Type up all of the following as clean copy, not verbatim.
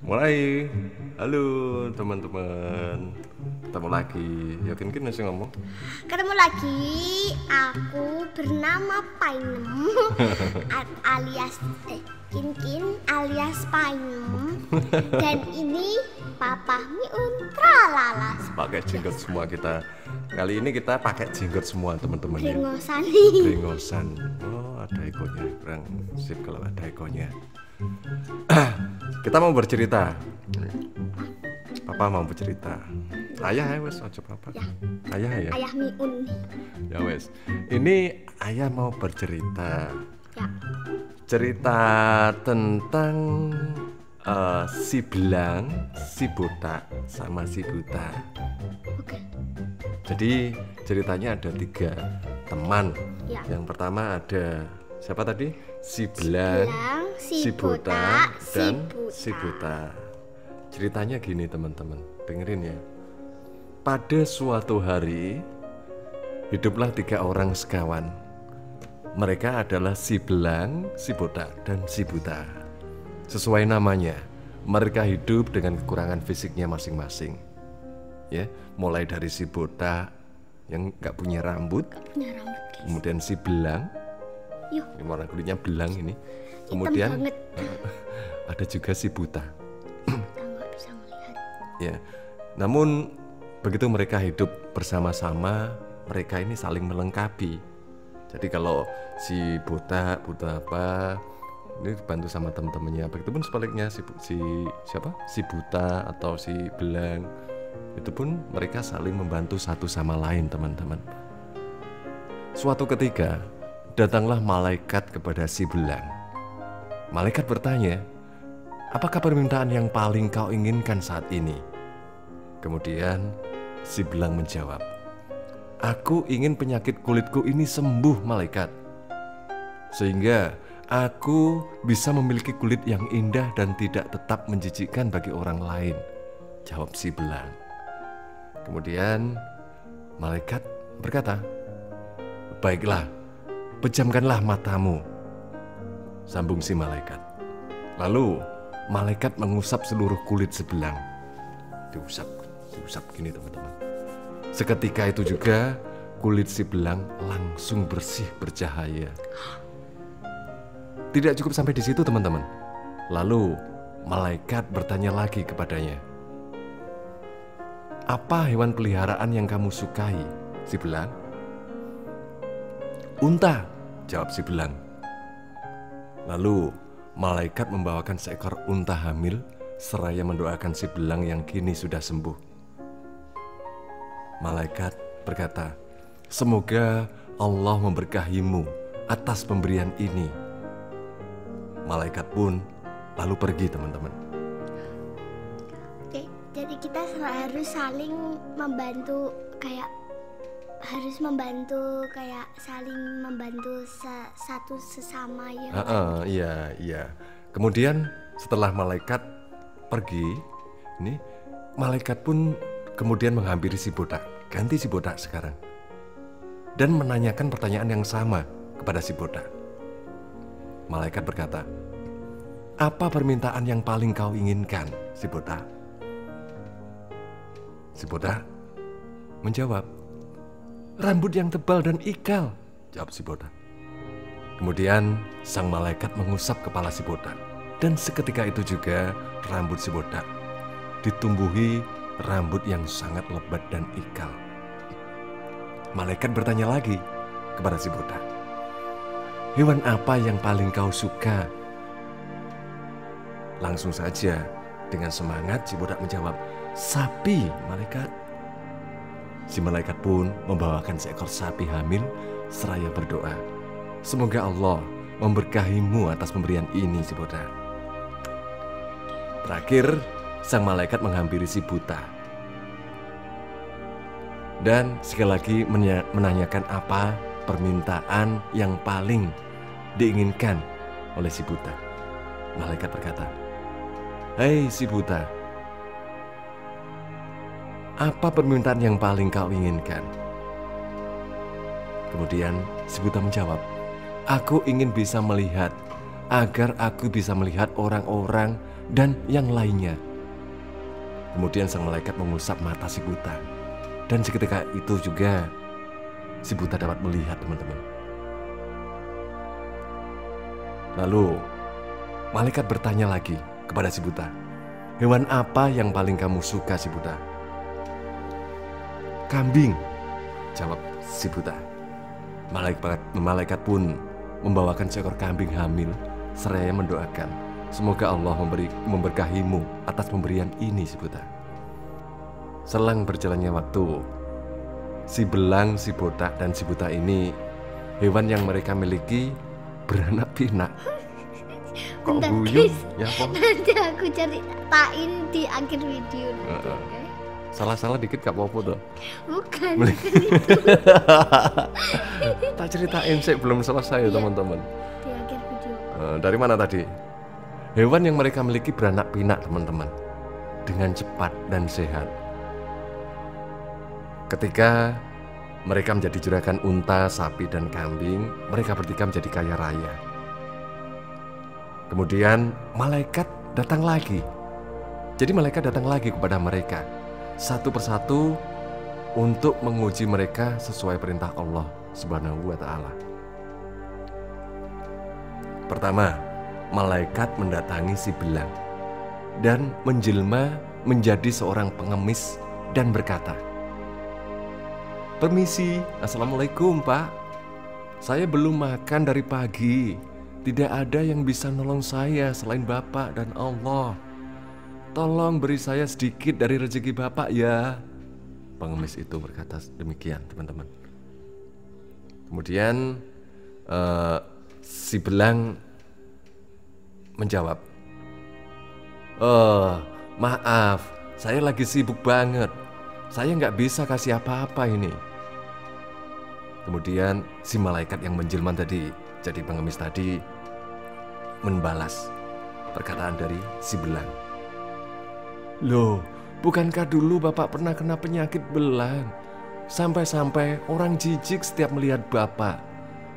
Mulai. Halo teman-teman. Ketemu lagi. Ya Kin masih ngomong. Ketemu lagi, aku bernama Painem alias Kin alias Painem. Dan ini Papa Miun Tralala. Pakai jenggot semua kita. Kali ini kita pakai jenggot semua teman-teman ya. Brengosan. Brengosan. Oh, ada ekonya. Kurang sip kalau ada ekonya. Kita mau bercerita. Papa mau bercerita. Ayah ya wes, ojo papa. Ya. Ayah ya. Ayah Miun. Ya wes. Ini ayah mau bercerita. Ya. Cerita tentang si Belang, si Botak, sama si Buta. Oke. Jadi ceritanya ada 3 teman. Ya. Yang pertama ada siapa tadi? Si Belang, si Botak, Botak, dan si si Buta. Ceritanya gini teman-teman, dengerin ya. Pada suatu hari hiduplah 3 orang sekawan. Mereka adalah si Belang, si Botak, dan si Buta. Sesuai namanya, mereka hidup dengan kekurangan fisiknya masing-masing. Ya, mulai dari si Botak yang nggak punya rambut, Punya rambut, guys. kemudian si Belang, Yuk, ini warna kulitnya belang ini. hitam Kemudian banget. ada juga si Buta. Kita nggak bisa melihat. Ya, namun begitu mereka hidup bersama-sama, mereka ini saling melengkapi. Jadi kalau si Buta apa, ini dibantu sama teman-temannya. Begitupun sebaliknya si siapa? Si Buta atau si Belang, itu pun mereka saling membantu satu sama lain, teman-teman. Suatu ketika datanglah malaikat kepada si Belang. Malaikat bertanya, "Apakah permintaan yang paling kau inginkan saat ini?" Kemudian si Belang menjawab, "Aku ingin penyakit kulitku ini sembuh, malaikat. Sehingga aku bisa memiliki kulit yang indah dan tidak tetap menjijikkan bagi orang lain," jawab si Belang. Kemudian malaikat berkata, "Baiklah, pejamkanlah matamu," sambung si malaikat. Lalu malaikat mengusap seluruh kulit si Belang. Diusap gini teman-teman. Seketika itu juga kulit si Belang langsung bersih bercahaya. Tidak cukup sampai di situ teman-teman. Lalu malaikat bertanya lagi kepadanya, "Apa hewan peliharaan yang kamu sukai, si Belang?" "Unta," jawab si Belang. Lalu malaikat membawakan seekor unta hamil seraya mendoakan si Belang yang kini sudah sembuh. Malaikat berkata, "Semoga Allah memberkahimu atas pemberian ini." Malaikat pun lalu pergi, teman-teman. Oke, jadi kita harus saling membantu, saling membantu satu sesama ya. Iya. Kemudian setelah malaikat pergi, ini malaikat pun kemudian menghampiri si Botak, ganti si Botak sekarang, dan menanyakan pertanyaan yang sama kepada si Botak. Malaikat berkata, "Apa permintaan yang paling kau inginkan, si Botak?" Si Botak menjawab, "Rambut yang tebal dan ikal," jawab si Botak. Kemudian sang malaikat mengusap kepala si Botak, dan seketika itu juga rambut si Botak ditumbuhi rambut yang sangat lebat dan ikal. Malaikat bertanya lagi kepada si Botak, "Hewan apa yang paling kau suka?" Langsung saja dengan semangat si Botak menjawab, "Sapi, malaikat." Si malaikat pun membawakan seekor sapi hamil seraya berdoa, "Semoga Allah memberkahimu atas pemberian ini, si Botak." Terakhir, sang malaikat menghampiri si Buta dan sekali lagi menanyakan apa permintaan yang paling diinginkan oleh si Buta. Malaikat berkata, "Hei si Buta, apa permintaan yang paling kau inginkan?" Kemudian si Buta menjawab, "Aku ingin bisa melihat, agar aku bisa melihat orang-orang dan yang lainnya. Kemudian sang malaikat mengusap mata si buta. Dan seketika itu juga si buta dapat melihat, teman-teman. Lalu malaikat bertanya lagi kepada si buta, hewan apa yang paling kamu suka, si buta? Kambing, jawab si buta. Malaikat pun membawakan seekor kambing hamil seraya mendoakan, semoga Allah memberkahimu atas pemberian ini, si buta. Selang berjalannya waktu, si belang, si botak, dan si buta ini, hewan yang mereka miliki beranak pinak. Kok Bentar, guyu? guys. Ya, Pom? Nanti aku ceritain di akhir video nanti, oke? Salah-salah dikit gak apa-apa tuh. Bukan Boleh. itu Tak ceritain sih, belum selesai ya, teman-teman. di akhir video. Dari mana tadi? Hewan yang mereka miliki beranak pinak, teman-teman, dengan cepat dan sehat. Ketika mereka menjadi juragan unta, sapi, dan kambing, mereka bertiga menjadi kaya raya. Kemudian malaikat datang lagi. Jadi malaikat datang lagi kepada mereka satu persatu untuk menguji mereka sesuai perintah Allah Subhanahu wa Ta'ala. Pertama, malaikat mendatangi si belang dan menjelma menjadi seorang pengemis dan berkata, "Permisi, Assalamualaikum Pak. Saya belum makan dari pagi. Tidak ada yang bisa nolong saya selain Bapak dan Allah. Tolong beri saya sedikit dari rezeki Bapak ya." Pengemis itu berkata demikian, teman-teman. Kemudian si belang menjawab, maaf, saya lagi sibuk banget. Saya nggak bisa kasih apa-apa ini." Kemudian si malaikat yang menjelma tadi, jadi pengemis tadi, membalas perkataan dari si belang. "Loh, bukankah dulu Bapak pernah kena penyakit belang? Sampai-sampai orang jijik setiap melihat Bapak.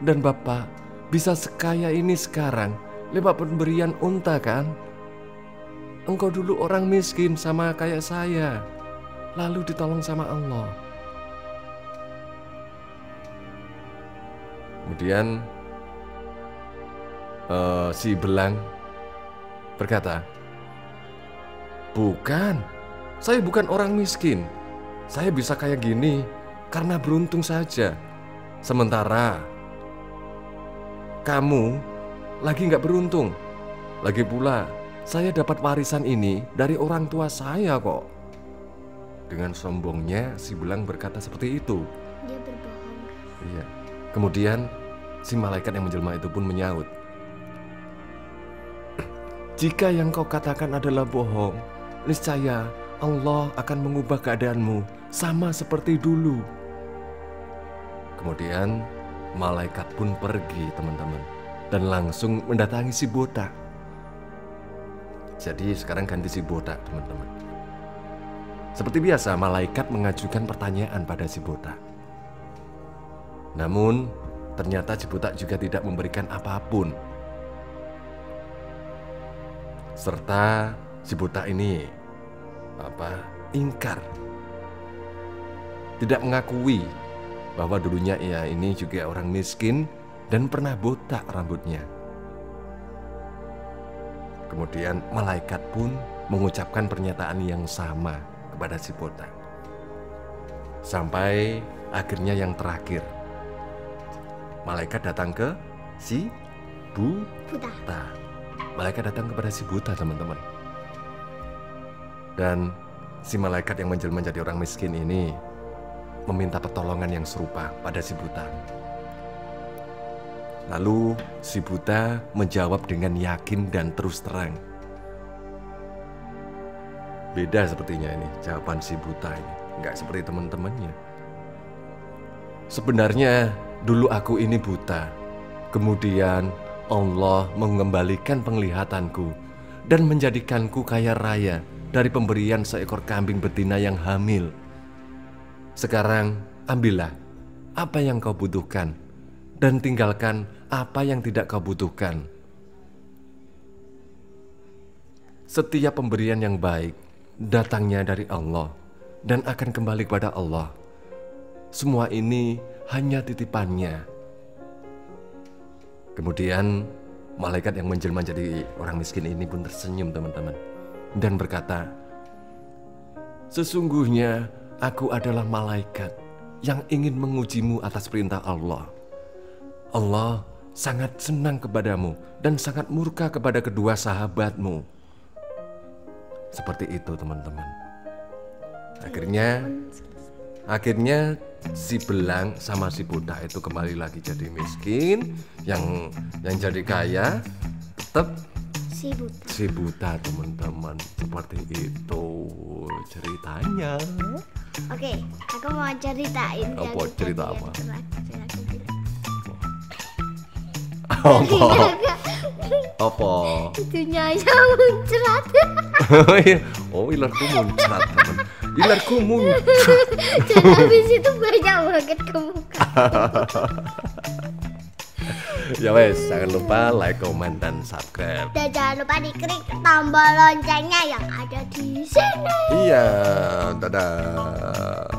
Dan Bapak bisa sekaya ini sekarang lewat pemberian unta kan? Engkau dulu orang miskin sama kayak saya, lalu ditolong sama Allah." Kemudian si belang berkata, "Bukan, saya bukan orang miskin. Saya bisa kayak gini karena beruntung saja. Sementara kamu lagi nggak beruntung. Lagi pula, saya dapat warisan ini dari orang tua saya kok." Dengan sombongnya si belang berkata seperti itu. Dia berbohong. Iya. Kemudian si malaikat yang menjelma itu pun menyaut, "Jika yang kau katakan adalah bohong, niscaya Allah akan mengubah keadaanmu sama seperti dulu." Kemudian malaikat pun pergi, teman-teman, dan langsung mendatangi si botak. Jadi sekarang ganti si botak, teman-teman. Seperti biasa, malaikat mengajukan pertanyaan pada si botak. Namun ternyata si botak juga tidak memberikan apapun. Serta si botak ini ingkar, tidak mengakui bahwa dulunya ia ini juga orang miskin dan pernah botak rambutnya. Kemudian malaikat pun mengucapkan pernyataan yang sama kepada si botak. Sampai akhirnya yang terakhir, malaikat datang ke si buta. Malaikat datang kepada si buta, teman-teman. Dan si malaikat yang menjelma menjadi orang miskin ini meminta pertolongan yang serupa pada si buta. Lalu si buta menjawab dengan yakin dan terus terang. Beda sepertinya ini jawaban si buta ini, nggak seperti teman-temannya. "Sebenarnya dulu aku ini buta. Kemudian Allah mengembalikan penglihatanku dan menjadikanku kaya raya dari pemberian seekor kambing betina yang hamil. Sekarang ambillah apa yang kau butuhkan dan tinggalkan apa yang tidak kau butuhkan." setiap pemberian yang baik datangnya dari Allah dan akan kembali kepada Allah. Semua ini hanya titipannya. Kemudian malaikat yang menjelma jadi orang miskin ini pun tersenyum, teman-teman, dan berkata, sesungguhnya aku adalah malaikat yang ingin mengujimu atas perintah Allah. Allah sangat senang kepadamu dan sangat murka kepada kedua sahabatmu. Seperti itu, teman-teman. Akhirnya si belang sama si buta itu kembali lagi jadi miskin. Yang jadi kaya tetap si buta, teman-teman. Seperti itu ceritanya. Oke, aku mau ceritain. Apa cerita apa? Apa? Itu Nyaya muncrat. Oh, ilarku muncrat, teman. Ilarku muncrat. Dan habis itu banyak banget ke muka. Ya wes, jangan lupa like, comment, dan subscribe. Dan jangan lupa diklik tombol loncengnya yang ada di sini. Iya, dadah.